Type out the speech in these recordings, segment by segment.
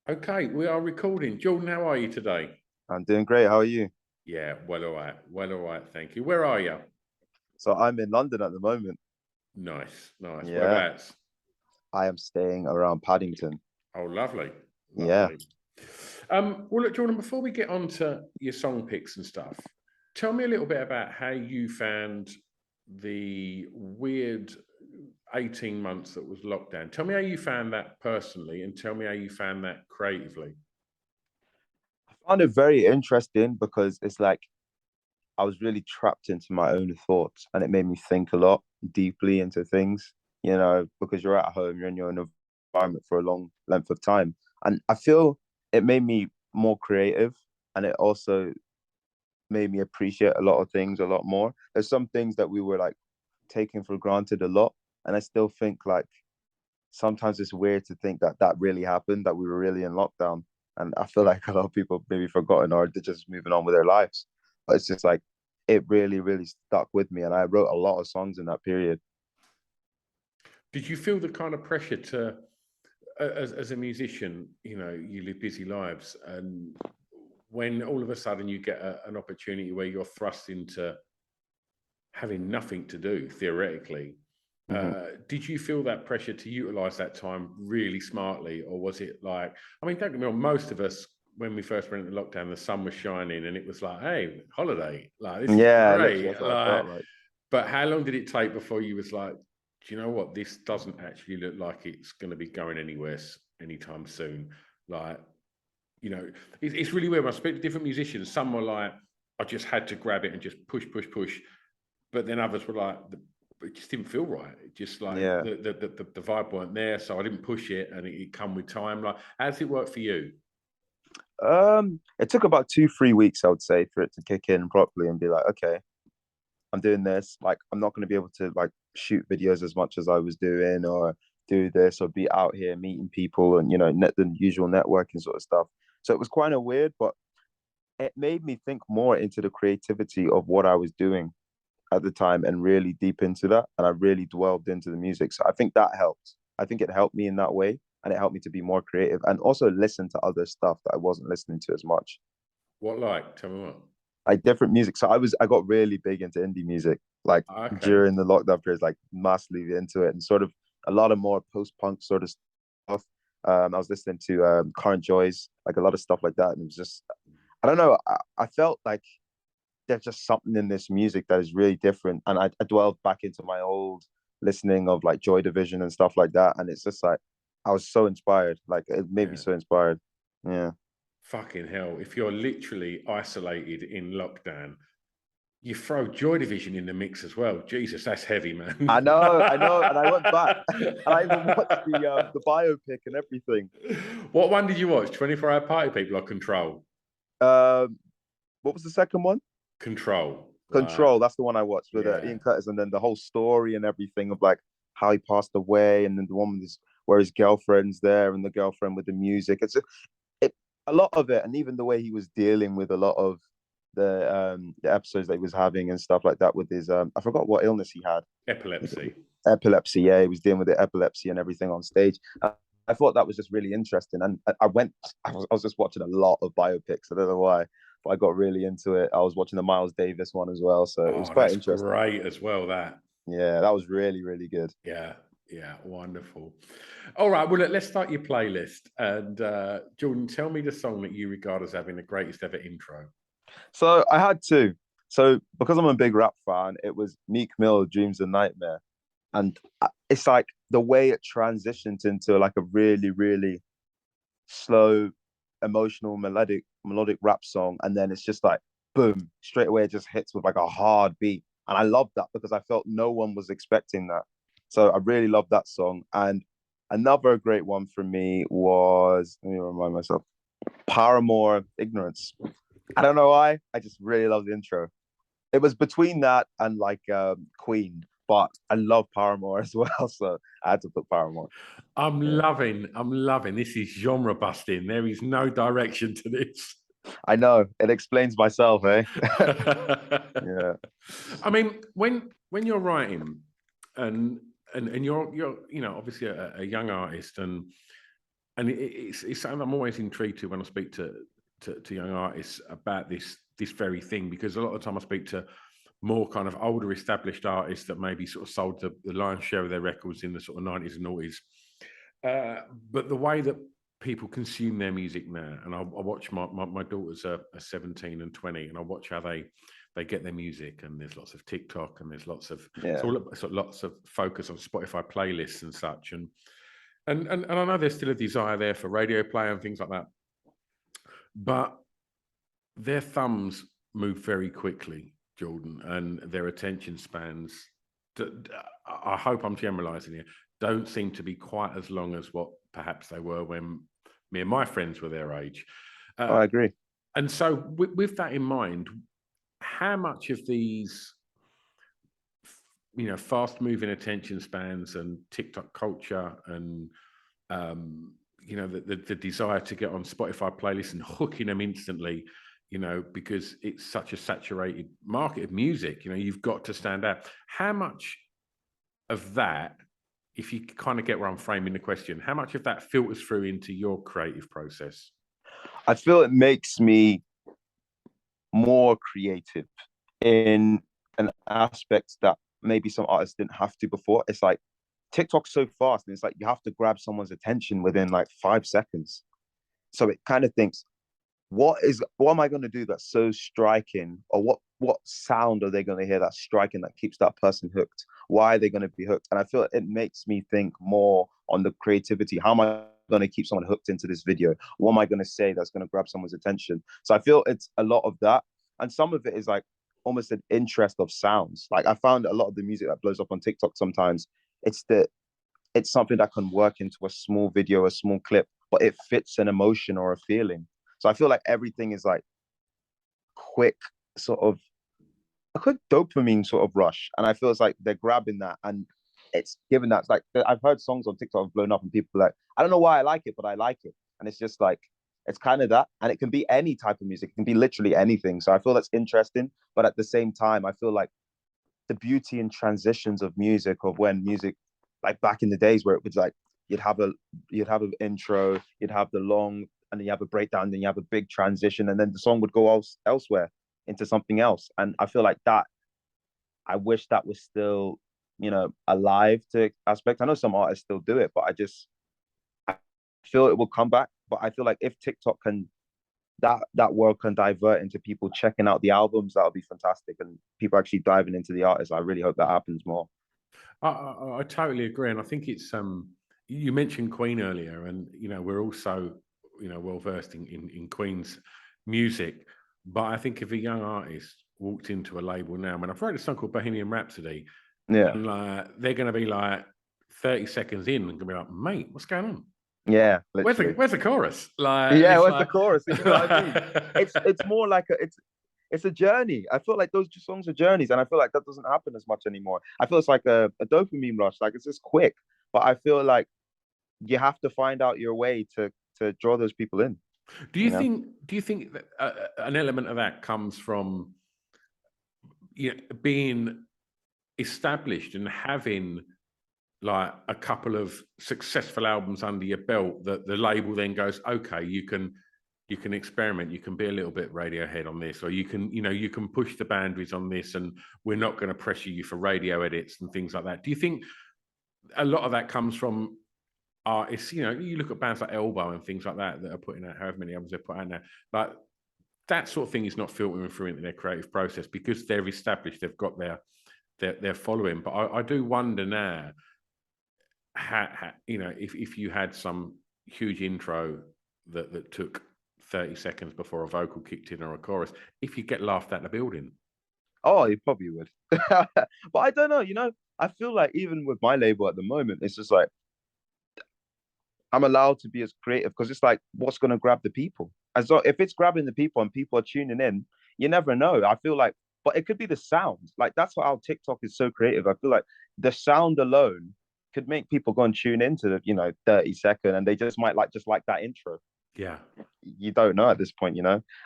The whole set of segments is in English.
Okay, we are recording. Jordan, how are you today? I'm doing great. How are you? Yeah, well, all right. Well, all right. Thank you. Where are you? So I'm in London at the moment. Nice, nice. Yeah, Whereabouts? I am staying around Paddington. Oh, lovely, Yeah. lovely. Well, look, Jordan, before we get on to your song picks and stuff, tell me a little bit about how you found the weird 18 months that was lockdown. Tell me how you found that personally, and tell me how you found that creatively. I found it very interesting because it's like I was really trapped into my own thoughts and it made me think a lot deeply into things, because you're at home, you're in your own environment for a long length of time. And I feel it made me more creative and it also made me appreciate a lot of things a lot more. There's some things that we were like taking for granted a lot. And I still think like sometimes it's weird to think that that really happened, that we were really in lockdown. And I feel like a lot of people maybe forgotten or they're just moving on with their lives. But it's just like, it really, really stuck with me. And I wrote a lot of songs in that period. Did you feel the kind of pressure to, as a musician, you live busy lives, and when all of a sudden you get an opportunity where you're thrust into having nothing to do theoretically, Hmm. did you feel that pressure to utilize that time really smartly, or was it like, I mean, don't get me wrong, most of us when we first went into lockdown, the sun was shining and it was like, hey, holiday, like this is Yeah, literally, great, that's what I like. felt like. But how long did it take before you was like, do you know what, this doesn't actually look like it's going to be going anywhere anytime soon? Like, it's really weird. When I speak to different musicians, some were like, I just had to grab it and just push, push, push. But then others were like, it just didn't feel right. It just like Yeah. the vibe weren't there, so I didn't push it, and it come with time. Like, how does it work for you? It took about 2, 3 weeks, I would say, for it to kick in properly and be like, okay, I'm doing this. Like, I'm not going to be able to like shoot videos as much as I was doing, or do this, or be out here meeting people, and the usual networking sort of stuff. So it was kind of weird, but it made me think more into the creativity of what I was doing at the time and really deep into that. And I really dwelled into the music. So I think that helped. I think it helped me in that way. And it helped me to be more creative and also listen to other stuff that I wasn't listening to as much. What like? Tell me what. Like different music. So I got really big into indie music, like Okay. during the lockdown periods, like massively into it and sort of a lot of more post-punk sort of stuff. I was listening to Current Joys, like a lot of stuff like that. And it was just, I don't know, I felt like there's just something in this music that is really different. And I dwelled back into my old listening of like Joy Division and stuff like that. And it's just like I was so inspired. Like it made me Yeah. so inspired. Yeah. Fucking hell. If you're literally isolated in lockdown, you throw Joy Division in the mix as well. Jesus, that's heavy, man. I know. And I went back and I even watched the biopic and everything. What one did you watch? 24-hour Party People or Control? Um, what was the second one? Control. Like, Control. That's the one I watched with yeah. Ian Curtis, and then the whole story and everything of like how he passed away, and then the one with where his girlfriend's there, and the girlfriend with the music. It a lot of it, and even the way he was dealing with a lot of the episodes that he was having and stuff like that with his I forgot what illness he had. Epilepsy. Epilepsy. Yeah, he was dealing with the epilepsy and everything on stage. I thought that was just really interesting, and I was just watching a lot of biopics. I don't know why, but I got really into it. I was watching the Miles Davis one as well, so it was Oh, quite that's interesting. great as well, that. Yeah, that was really, really good. Yeah, yeah, wonderful. All right, well, let's start your playlist. And Jordan, tell me the song that you regard as having the greatest ever intro. So I had two. So because I'm a big rap fan, it was Meek Mill, Dreams and Nightmare, and it's like the way it transitions into like a really, really slow, emotional, melodic rap song, and then it's just like boom, straight away it just hits with like a hard beat, and I love that because I felt no one was expecting that. So I really love that song. And another great one for me was, let me remind myself, Paramore, Ignorance. I don't know why, I just really love the intro. It was between that and like Queen, but I love Paramore as well, so I had to put Paramore. Yeah. I'm loving this is genre busting. There is no direction to this. I know it explains myself, eh? Yeah. I mean, when you're writing and you're obviously a young artist, and and it's something I'm always intrigued to when I speak to young artists about this very thing, because a lot of the time I speak to more kind of older established artists that maybe sort of sold the lion's share of their records in the sort of 90s and noughties. But the way that people consume their music now, and I watch my daughters are 17 and 20, and I watch how they get their music, and there's lots of TikTok, and there's lots of lots of focus on Spotify playlists and such, and I know there's still a desire there for radio play and things like that, but their thumbs move very quickly, Jordan, and their attention spans, I hope I'm generalizing here, don't seem to be quite as long as what perhaps they were when me and my friends were their age. I agree. And so with that in mind, how much of these, fast moving attention spans and TikTok culture and, the desire to get on Spotify playlists and hooking them instantly, because it's such a saturated market of music, you've got to stand out. How much of that, if you kind of get where I'm framing the question, how much of that filters through into your creative process? I feel it makes me more creative in an aspect that maybe some artists didn't have to before. It's like TikTok's so fast, and it's like you have to grab someone's attention within like 5 seconds. So it kind of thinks, what am I going to do that's so striking, or what sound are they going to hear that's striking that keeps that person hooked? Why are they going to be hooked? And I feel it makes me think more on the creativity. How am I going to keep someone hooked into this video? What am I going to say that's going to grab someone's attention? So I feel it's a lot of that, and some of it is like almost an interest of sounds. Like I found a lot of the music that blows up on TikTok sometimes, it's something that can work into a small video, a small clip, but it fits an emotion or a feeling. So I feel like everything is like quick, sort of a quick dopamine sort of rush. And I feel it's like they're grabbing that, and it's given that. It's like I've heard songs on TikTok have blown up, and people are like, I don't know why I like it, but I like it. And it's just like, it's kind of that. And it can be any type of music, it can be literally anything. So I feel that's interesting. But at the same time, I feel like the beauty and transitions of music, of when music, like back in the days where it was like you'd have an intro, you'd have the long, and then you have a breakdown, then you have a big transition, and then the song would go elsewhere into something else. And I feel like that, I wish that was still, alive to aspect. I know some artists still do it, but I feel it will come back. But I feel like if TikTok can, that world can divert into people checking out the albums, that'll be fantastic, and people actually diving into the artists. I really hope that happens more. I totally agree, and I think it's you mentioned Queen earlier, and we're also well versed in Queen's music, but I think if a young artist walked into a label now, I mean, I've wrote a song called Bohemian Rhapsody, and they're going to be like 30 seconds in and going to be like, mate, what's going on? Yeah, where's the chorus? Like, yeah, where's the chorus? You know what I mean? It's more like it's a journey. I feel like those songs are journeys, and I feel like that doesn't happen as much anymore. I feel it's like a dopamine rush, like it's just quick. But I feel like you have to find out your way to draw those people in. Do you think that an element of that comes from being established and having like a couple of successful albums under your belt, that the label then goes, okay, you can experiment, you can be a little bit Radiohead on this, or you can push the boundaries on this, and we're not going to pressure you for radio edits and things like that. Do you think a lot of that comes from artists? You look at bands like Elbow and things like that are putting out however many albums they put out now, like that sort of thing is not filtering through into their creative process because they're established, they've got their following. But I do wonder now, if you had some huge intro that took 30 seconds before a vocal kicked in or a chorus, if you get laughed at the building. Oh, you probably would. But I don't know, I feel like even with my label at the moment, it's just like I'm allowed to be as creative, because it's like, what's going to grab the people? As though if it's grabbing the people and people are tuning in, you never know. I feel like, but it could be the sound. Like that's how TikTok is so creative. I feel like the sound alone could make people go and tune into the 30-second, and they just might like that intro. Yeah, you don't know at this point.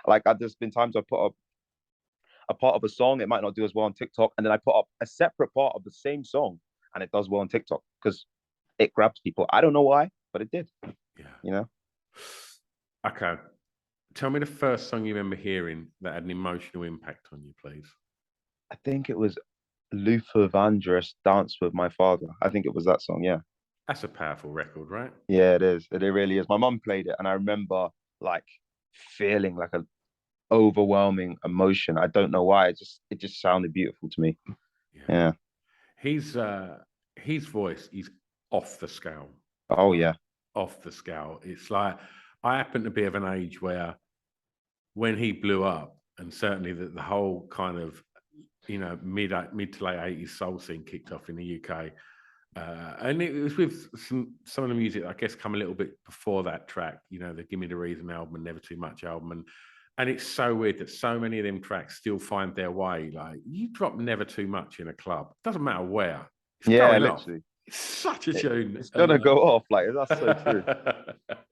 Like there's been times I put up a part of a song, it might not do as well on TikTok, and then I put up a separate part of the same song, and it does well on TikTok because it grabs people. I don't know why, but it did. Yeah. you know. Okay. Tell me the first song you remember hearing that had an emotional impact on you, please. I think it was Luther Vandross, Dance with My Father. I think it was that song. Yeah. That's a powerful record, right? Yeah, it is. It really is. My mum played it, and I remember like feeling like a overwhelming emotion. I don't know why. It just sounded beautiful to me. Yeah. Yeah. His his voice is off the scale. Oh Like yeah. off the scale. It's like I happen to be of an age where when he blew up, and certainly the whole kind of mid to late 80s soul scene kicked off in the UK. And it was with some of the music, I guess, come a little bit before that track, the Give Me the Reason album and Never Too Much album. And it's so weird that so many of them tracks still find their way. Like you drop Never Too Much in a club, doesn't matter where, it's Yeah, going off. literally. It's such a tune. It's gonna go off. Like that's so true.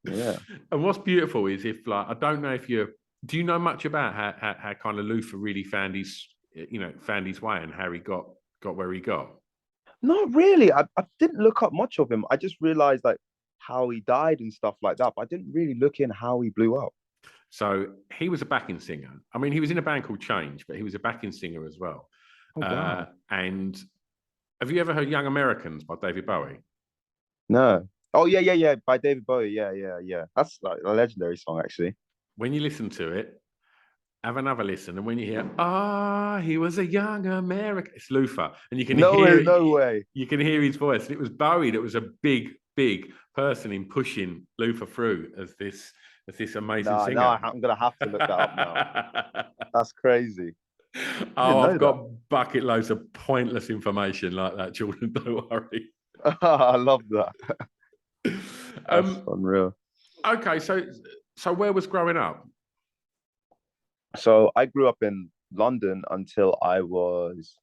Yeah. And what's beautiful is if like I don't know if do you know much about how kind of Luther really found his way and how he got where he got? Not really. I didn't look up much of him. I just realized like how he died and stuff like that. But I didn't really look in how he blew up. So he was a backing singer. I mean, he was in a band called Change, but he was a backing singer as well. Oh wow. And have you ever heard Young Americans by David Bowie? No. Oh yeah, yeah, yeah. By David Bowie. Yeah, yeah, yeah. That's like a legendary song, actually. When you listen to it, have another listen. And when you hear, he was a young American, it's Luther. And you can No way, hear no way. you can hear his voice. And it was Bowie that was a big, big person in pushing Luther through as this amazing Nah, now singer. I'm gonna have to look that up now. That's crazy. I didn't Oh, I've know that. got bucket loads of pointless information like that, Jordan. Don't worry. I love that. That's Um, unreal. okay, so where was growing up? So I grew up in London until I was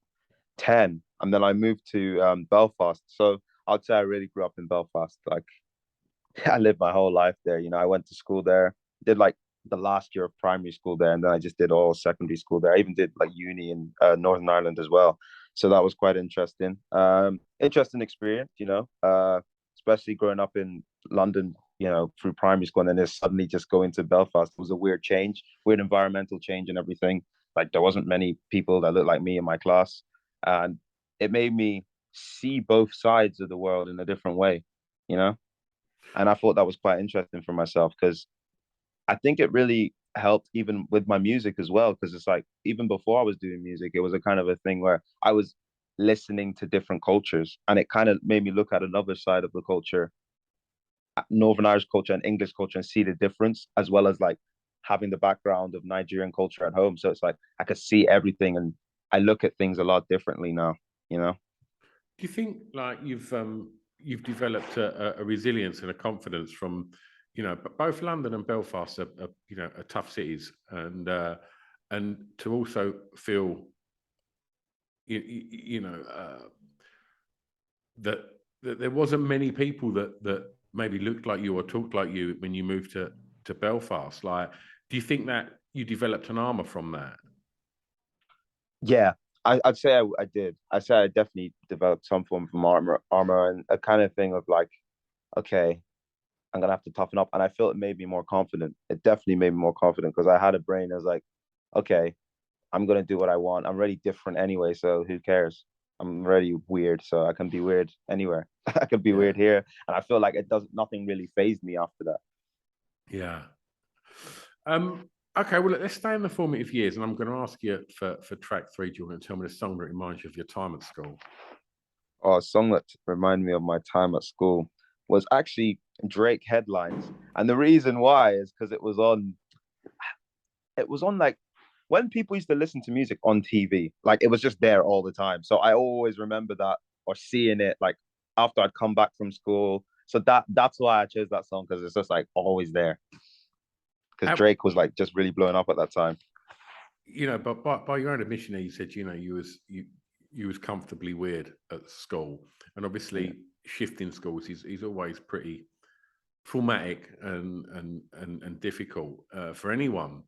10, and then I moved to Belfast. So I'd say I really grew up in Belfast. Like I lived my whole life there. I went to school there, did like the last year of primary school there, and then I just did all secondary school there. I even did like uni in Northern Ireland as well. So that was quite interesting. Interesting experience, especially growing up in London, through primary school, and then just suddenly just going to Belfast. It was a weird change, weird environmental change and everything. Like there wasn't many people that looked like me in my class, and it made me see both sides of the world in a different way, you know. And I thought that was quite interesting for myself because I think it really helped even with my music as well. Because it's like even before I was doing music, it was a kind of a thing where I was listening to different cultures, and it kind of made me look at another side of the culture, Northern Irish culture and English culture, and see the difference, as well as like having the background of Nigerian culture at home. So it's like I could see everything, and I look at things a lot differently now. You know? Do you think like you've developed a resilience and a confidence from both London and Belfast are tough cities and to also feel that there wasn't many people that maybe looked like you or talked like you when you moved to Belfast. Like, do you think that you developed an armor from that? Yeah, I'd say I did. I'd say I definitely developed some form of armor, and a kind of thing of like, okay, I'm gonna have to toughen up. And I feel it made me more confident. It definitely made me more confident because I had a brain that was like, okay, I'm gonna do what I want. I'm already different anyway, so who cares? I'm already weird, so I can be weird anywhere. I can be Yeah, weird here, and I feel like it does nothing really phased me after that. yeah. Okay, well, let's stay in the formative years, and I'm going to ask you for track three. Do you want to tell me the song that reminds you of your time at school? Oh, a song that reminded me of my time at school was actually Drake Headlines, and the reason why is because it was on like when people used to listen to music on TV, like it was just there all the time. So I always remember that or seeing it like after I'd come back from school. So that's why I chose that song because it's just like always there. Because Uh, Drake was like just really blowing up at that time. but by your own admission, you said you was comfortably weird at school, and Yeah. obviously shifting schools is always pretty traumatic and difficult for anyone.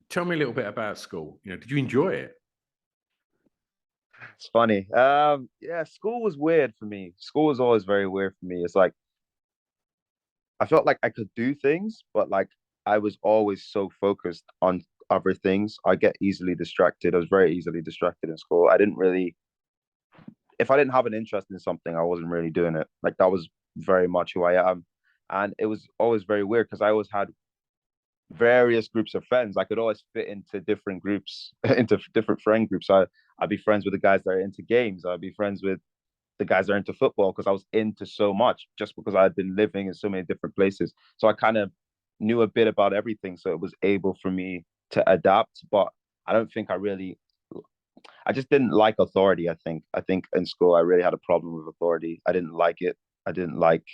Tell me a little bit about school. Did you enjoy it? It's funny. Yeah, school was weird for me. School was always very weird for me. It's like I felt like I could do things, but like I was always so focused on other things. I get easily distracted. I was very easily distracted in school. I didn't really, if I didn't have an interest in something, I wasn't really doing it. Like that was very much who I am. And it was always very weird because I always had various groups of friends. I could always fit into different groups, into different friend groups. I'd be friends with the guys that are into games. I'd be friends with the guys that are into football because I was into so much just because I had been living in so many different places. So I kind of knew a bit about everything. So it was able for me to adapt. But I don't think I just didn't like authority. I think in school, I really had a problem with authority. I didn't like it. I didn't like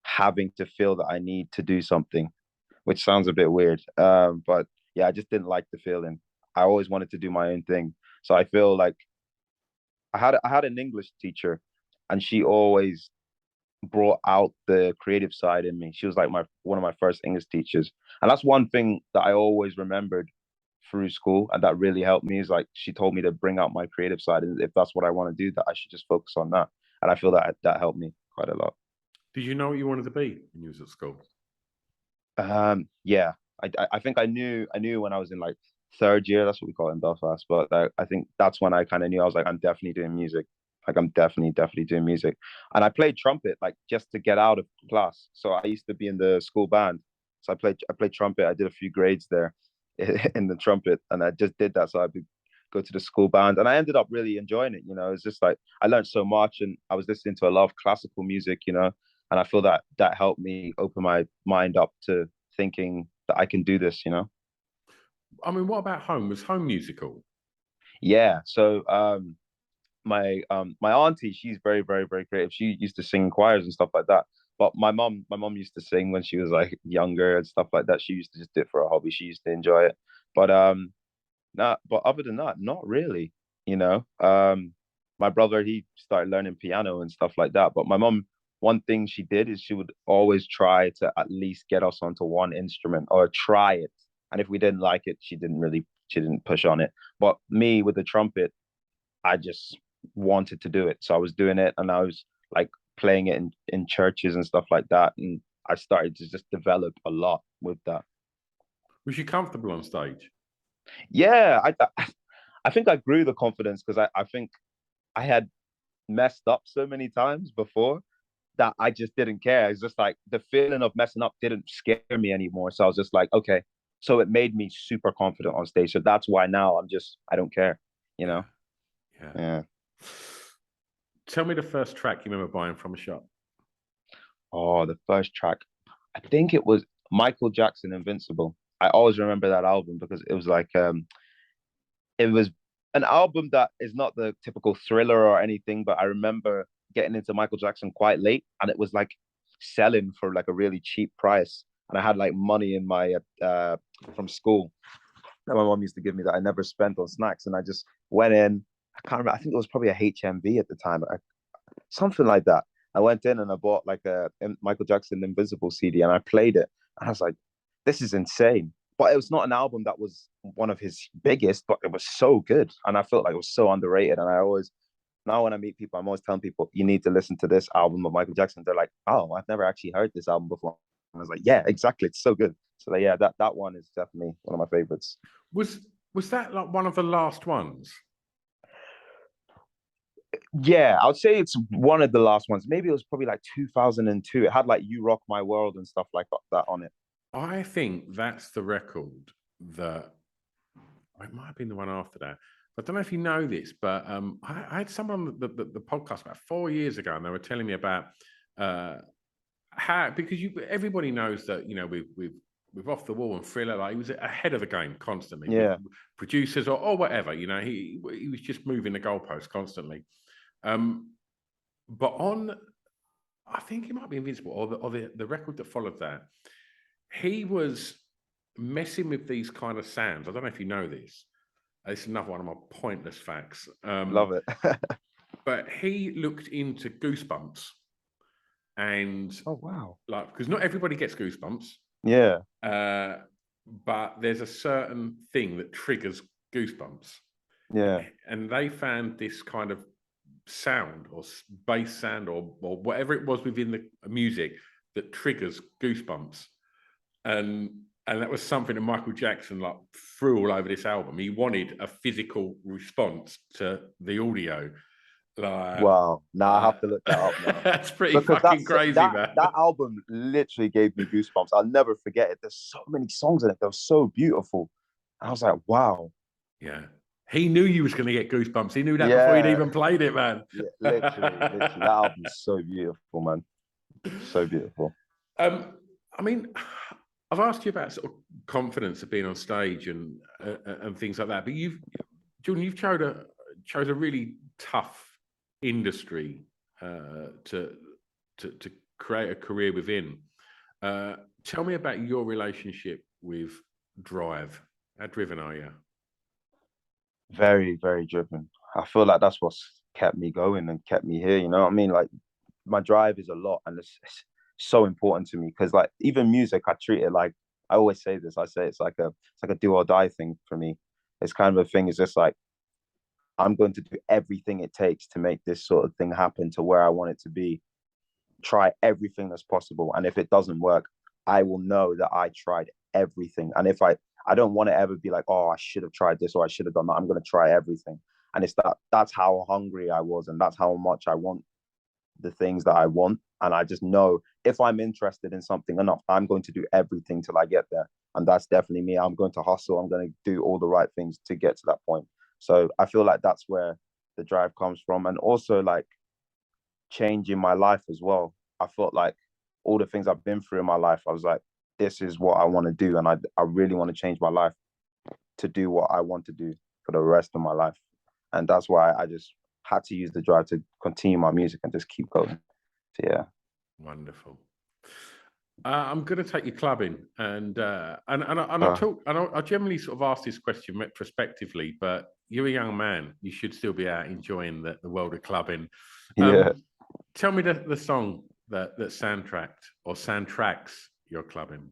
having to feel that I need to do something, which sounds a bit weird. But yeah, I just didn't like the feeling. I always wanted to do my own thing. So I feel like I had an English teacher, and she always brought out the creative side in me. She was like my one of my first English teachers, and that's one thing that I always remembered through school, and that really helped me. Is like she told me to bring out my creative side, and if that's what I want to do, that I should just focus on that. And I feel that that helped me quite a lot. Did you know what you wanted to be when you was at school? Yeah, I think I knew when I was in like third year. That's what we call it in Belfast. But I think that's when I kind of knew I was like, I'm definitely doing music. Like I'm definitely doing music. And I played trumpet like just to get out of class. So I used to be in the school band. So I played trumpet. I did a few grades there in the trumpet, and I just did that so I could go to the school band. And I ended up really enjoying it. It's just like I learned so much, and I was listening to a lot of classical music. And I feel that that helped me open my mind up to thinking that I can do this. I mean, what about home? Was home musical? Yeah. So my auntie, she's very, very, very creative. She used to sing in choirs and stuff like that. But my mom used to sing when she was like younger and stuff like that. She used to just do it for a hobby. She used to enjoy it. But but other than that, not really, you know. My brother, he started learning piano and stuff like that. But my mom, one thing she did is she would always try to at least get us onto one instrument or try it. And if we didn't like it, she didn't push on it. But me with the trumpet, I just wanted to do it. So I was doing it, and I was like playing it in churches and stuff like that. And I started to just develop a lot with that. Was you comfortable on stage? Yeah, I think I grew the confidence because I think I had messed up so many times before that I just didn't care. It's just like the feeling of messing up didn't scare me anymore. So I was just like, okay. So it made me super confident on stage. So that's why now I don't care, you Yeah, know? yeah. Yeah. Tell me the first track you remember buying from a shop. Oh, the first track. I think it was Michael Jackson Invincible. I always remember that album because it was an album that is not the typical thriller or anything, but I remember getting into Michael Jackson quite late, and it was like selling for like a really cheap price. And I had like money in my from school that my mom used to give me that I never spent on snacks, and I just went in. I can't remember. I think it was probably a HMV at the time, something like that. I went in and I bought like a Michael Jackson Invisible CD, and I played it, and I was like, "This is insane." But it was not an album that was one of his biggest, but it was so good, and I felt like it was so underrated. And I always now when I meet people, I'm always telling people you need to listen to this album of Michael Jackson. They're like, "Oh, I've never actually heard this album before." And I was like, "Yeah, exactly. It's so good." So yeah, that one is definitely one of my favorites. Was was that like one of the last ones? Yeah, I would say it's one of the last ones. Maybe it was probably like 2002. It had like "You Rock My World" and stuff like that on it. I think that's the record that it might have been the one after that. But I don't know if you know this, but I had someone on the podcast about 4 years ago, and they were telling me about uh, how because everybody knows that with Off the Wall and Thriller, like he was ahead of the game constantly with Yeah, producers or whatever. He was just moving the goalposts constantly. Um, but on, I think it might be Invincible or the record that followed that, he was messing with these kind of sounds. I don't know if you know this. It's another one of my pointless facts. love it. But he looked into goosebumps and Oh wow. like because not everybody gets goosebumps, Yeah, uh, but there's a certain thing that triggers goosebumps, yeah, and they found this kind of sound or bass sound or whatever it was within the music that triggers goosebumps, and that was something that Michael Jackson like threw all over this album. He wanted a physical response to the audio. Like, Wow. Now I have to look that up now. that's pretty Because fucking crazy, man. that album literally gave me goosebumps. I'll never forget it. There's so many songs in it. They're so beautiful. I was like, wow. Yeah. He knew you was going to get goosebumps. He knew that before he'd Yeah. even played it, man. Yeah, literally. That album is so beautiful, man. So beautiful. I mean, I've asked you about sort of confidence of being on stage and things like that, but Jordan, you've chose a really tough industry to create a career within. Tell me about your relationship with drive. How driven are you? Very, very driven. I feel like that's what's kept me going and kept me here. You know what I mean? Like my drive is a lot, and it's so important to me because like even music, I treat it like I always say this. I say it's like a do or die thing for me. It's kind of a thing. It's just like I'm going to do everything it takes to make this sort of thing happen to where I want it to be. Try everything that's possible, and if it doesn't work, I will know that I tried everything. And if I don't want to ever be like, oh, I should have tried this or I should have done that. I'm going to try everything. And it's that's how hungry I was, and that's how much I want the things that I want. And I just know if I'm interested in something enough, I'm going to do everything till I get there. And that's definitely me. I'm going to hustle. I'm going to do all the right things to get to that point. So I feel like that's where the drive comes from. And also like changing my life as well. I felt like all the things I've been through in my life, I was like, this is what I want to do. And I really want to change my life to do what I want to do for the rest of my life. And that's why I just had to use the drive to continue my music and just keep going. So, yeah. Wonderful. I'm going to take you clubbing, and I generally sort of ask this question retrospectively, but you're a young man. You should still be out enjoying the world of clubbing. Yeah. Tell me the song that soundtracks your clubbing.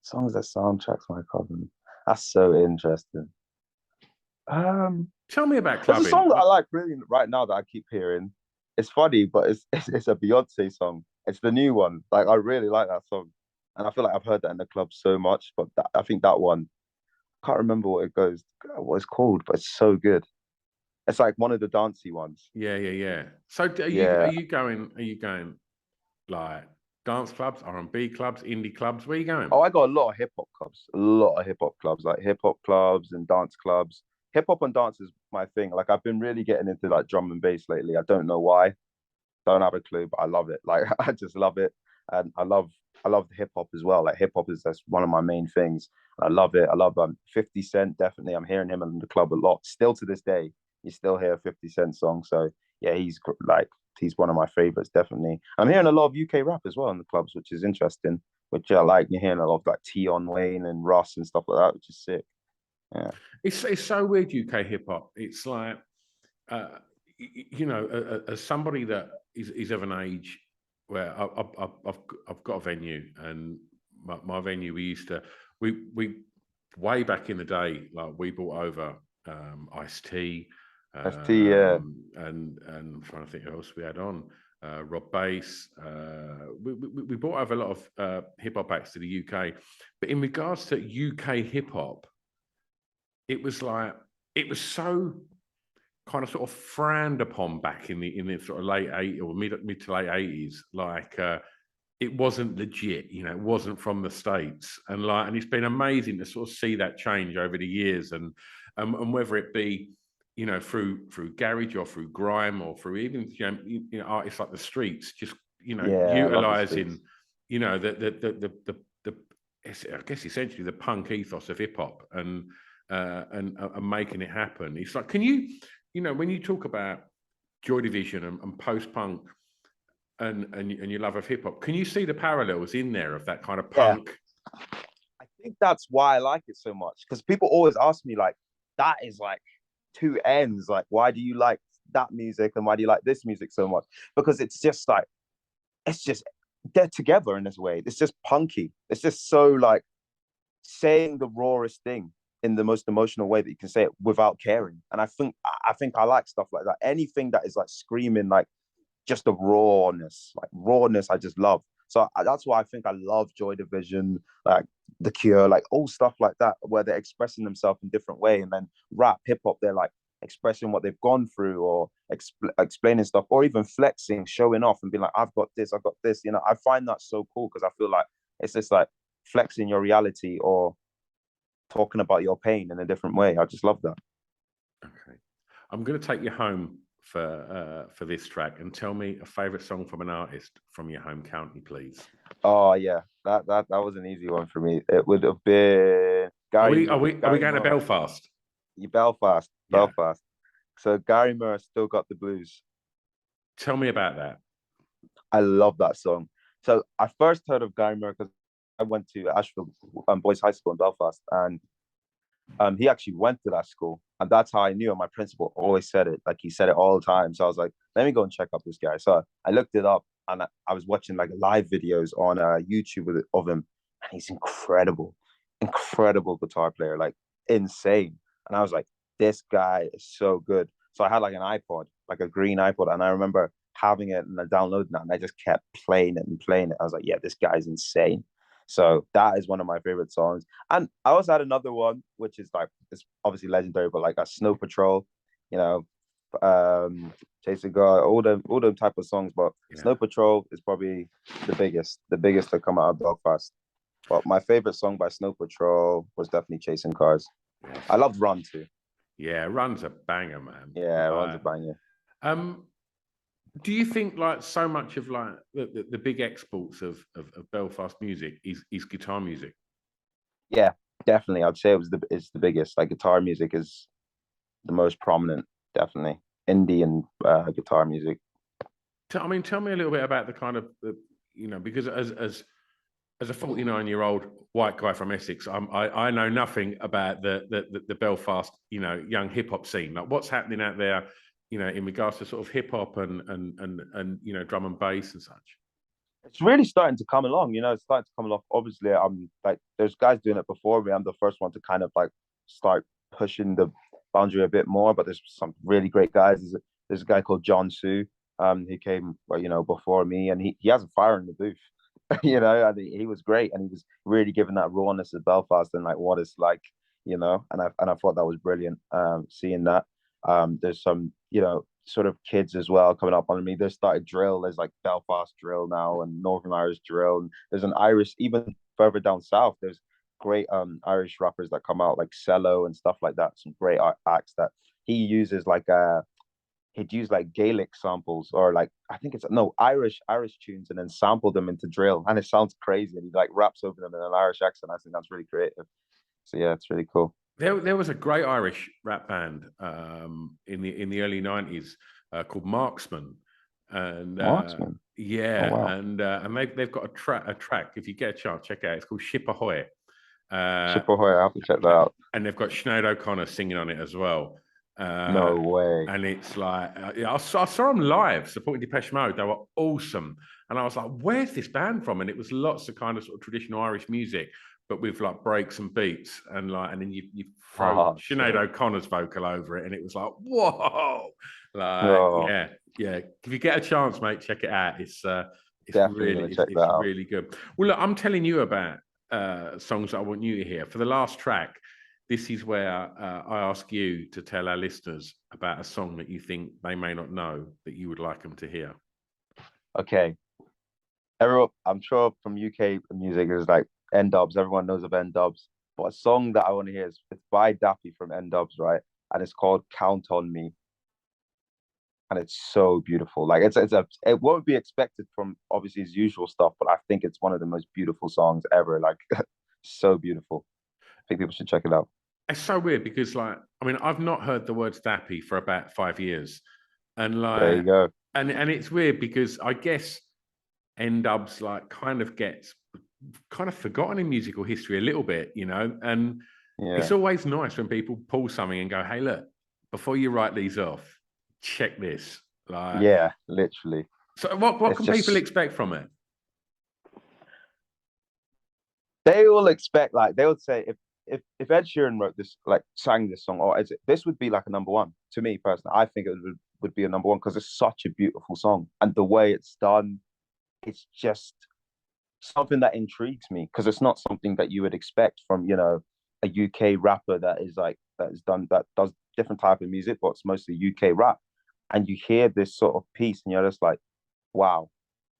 Songs that soundtracks my clubbing. That's so interesting. Tell me about clubbing. There's a song that I like really right now that I keep hearing. It's funny, but it's a Beyonce song. It's the new one. Like I really like that song, and I feel like I've heard that in the club so much. But I think that one, I can't remember what it's called, but it's so good. It's like one of the dancey ones. Yeah. So are you going like dance clubs, R&B clubs, indie clubs? Where are you going? Oh, I got a lot of hip hop clubs. A lot of hip hop clubs, like hip hop clubs and dance clubs. Hip hop and dance is my thing. Like I've been really getting into like drum and bass lately. I don't know why. Don't have a clue, but I love it. Like I just love it. And I love the hip hop as well. Like hip hop is that's one of my main things. I love it. I love 50 Cent, definitely. I'm hearing him in the club a lot. Still to this day, you still hear a 50 Cent song. So yeah, he's one of my favorites, definitely. I'm hearing a lot of UK rap as well in the clubs, which is interesting. Which I like. You're hearing a lot of like Tion Wayne and Russ and stuff like that, which is sick. Yeah. It's so weird, UK hip hop. It's like as somebody that is of an age where I've got a venue, and my venue, we way back in the day, like we brought over Ice-T, yeah. and I'm trying to think who else we had on. Rob Bass. We brought over a lot of hip hop acts to the UK, but in regards to UK hip hop, it was so kind of sort of frowned upon back in the sort of late 80s or mid to late 80s. Like it wasn't legit, it wasn't from the States, and it's been amazing to sort of see that change over the years, and whether it be through garage or through grime or through even artists like the Streets, just utilizing I guess essentially the punk ethos of hip hop and making it happen. It's like, can you when you talk about Joy Division and post punk and your love of hip hop, can you see the parallels in there of that kind of punk? I think that's why I like it so much, because people always ask me like, that is like two ends. Like, why do you like that music and why do you like this music so much? Because it's just they're together in this way. It's just punky. It's just so like saying the rawest thing in the most emotional way that you can say it without caring. And I think I like stuff like that. Anything that is like screaming like just the rawness, I just love. So that's why I think I love Joy Division, like The Cure, like all stuff like that, where they're expressing themselves in different way. And then rap, hip hop, they're like expressing what they've gone through or explaining stuff or even flexing, showing off and being like, I've got this, I've got this. You know, I find that so cool because I feel like it's just like flexing your reality or talking about your pain in a different way. I just love that. Okay. I'm going to take you home for this track and tell me a favorite song from an artist from your home county, please. Oh yeah, that was an easy one for me. It would have been Are we going to Moore. Belfast? Belfast, Yeah. Belfast. So Gary Moore Still Got the Blues. Tell me about that. I love that song. So I first heard of Gary Moore because I went to Ashfield Boys High School in Belfast, and he actually went to that school, and that's how I knew. And my principal always said it, like he said it all the time. So I was like, let me go and check up this guy. So I looked it up, and I was watching like live videos on YouTube of him, and he's incredible, incredible guitar player, like insane. And I was like, this guy is so good. So I had like an iPod, like a green iPod, and I remember having it and I downloading it, and I just kept playing it and playing it. I was like, yeah, this guy's insane. So that is one of my favorite songs. And I also had another one, which is like it's obviously legendary, but like a Snow Patrol, you know, Chasing God, all them type of songs. But Yeah. Snow Patrol is probably the biggest to come out of Belfast. But my favorite song by Snow Patrol was definitely Chasing Cars. Yes. I loved Run too. Yeah, Run's a banger, man. Yeah, Run's a banger. Do you think like so much of like the big exports of Belfast music is guitar music? Yeah, definitely. I'd say it's the biggest. Like guitar music is the most prominent, definitely. Indie and guitar music. I mean, tell me a little bit about the kind of because as a 49-year-old white guy from Essex, I know nothing about the Belfast young hip hop scene. Like what's happening out there, in regards to sort of hip hop and drum and bass and such. It's really starting to come along. It's starting to come along. Obviously, I'm like there's guys doing it before me. I'm the first one to kind of like start pushing the boundary a bit more. But there's some really great guys. There's a guy called John Sue. He came before me, and he has a fire in the booth. And he was great, and he was really giving that rawness of Belfast and like what it's like, and I thought that was brilliant. Seeing that, there's some sort of kids as well coming up on me. There's started drill. There's like Belfast drill now and Northern Irish drill, and there's an Irish even further down south. There's great Irish rappers that come out like Cello and stuff like that. Some great acts that he uses like he'd use like Gaelic samples or like I think it's no Irish tunes and then sample them into drill, and it sounds crazy. And he like raps over them in an Irish accent. I think that's really creative. So yeah, it's really cool. There was a great Irish rap band in the early '90s called Marksman, and Marksman. yeah, oh, wow. and they've got a track. If you get a chance, check it out. It's called Ship Ahoy. Ship Ahoy. I have to check that out. And they've got Sinead O'Connor singing on it as well. No way. And it's like I saw them live supporting Depeche Mode. They were awesome, and I was like, "Where's this band from?" And it was lots of kind of sort of traditional Irish music, but with like breaks and beats, and then you throw Sinead O'Connor's vocal over it, and it was like, "Whoa!" Yeah. If you get a chance, mate, check it out. It's really good. Well, look, I'm telling you about songs that I want you to hear. For the last track, this is where I ask you to tell our listeners about a song that you think they may not know that you would like them to hear. Okay. I'm sure from UK music is like N-Dubs. Everyone knows of N-Dubs. But a song that I want to hear it's by Dappy from N-Dubs, right? And it's called Count on Me. And it's so beautiful. Like it won't be expected from obviously his usual stuff, but I think it's one of the most beautiful songs ever. Like so beautiful. I think people should check it out. It's so weird because I've not heard the words Dappy for about 5 years. And there you go. And it's weird because I guess N-Dubs kind of gets kind of forgotten in musical history a little bit, and it's always nice when people pull something and go, hey, look, before you write these off, check this. Yeah, literally. So what can people expect from it? They will expect they would say if Ed Sheeran wrote this, sang this song, or this would be like a number one to me personally. I think it would be a number one because it's such a beautiful song, and the way it's done, it's just something that intrigues me because it's not something that you would expect from, you know, a UK rapper that does different type of music, but it's mostly UK rap. And you hear this sort of piece, and you're just like, wow,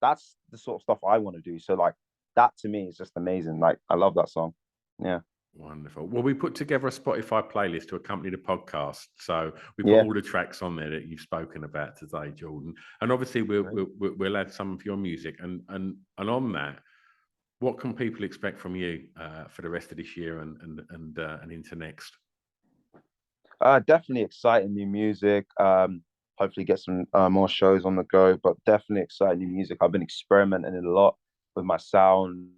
that's the sort of stuff I want to do. So like that to me is just amazing. Like I love that song. Yeah. Wonderful. Well, we put together a Spotify playlist to accompany the podcast. So we put Yeah. all the tracks on there that you've spoken about today, Jordan. And obviously we'll add some of your music. And on that, what can people expect from you for the rest of this year and into next? Definitely exciting new music. Hopefully get some more shows on the go, but definitely exciting new music. I've been experimenting a lot with my sound,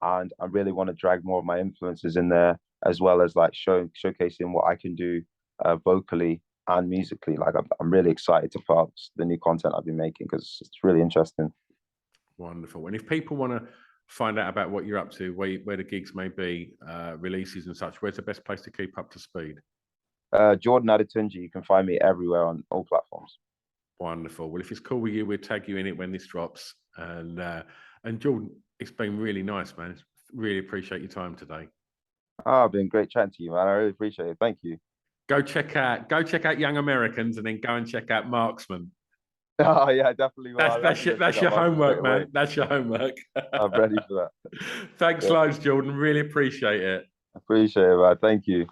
and I really want to drag more of my influences in there, as well as like showcasing what I can do vocally and musically. Like I'm really excited to put out the new content I've been making because it's really interesting. Wonderful. And if people want to find out about what you're up to, where the gigs may be, releases and such, where's the best place to keep up to speed? Jordan Adetunji, you can find me everywhere on all platforms. Wonderful. Well, if it's cool with you, we'll tag you in it when this drops. And Jordan, it's been really nice, man. Really appreciate your time today. Oh, been great chatting to you, man. I really appreciate it. Thank you. Go check out Young Americans, and then go and check out Marksman. Oh yeah, definitely. That's your homework, man. That's your homework. I'm ready for that. Thanks loads, Jordan. Really appreciate it. Appreciate it, man. Thank you.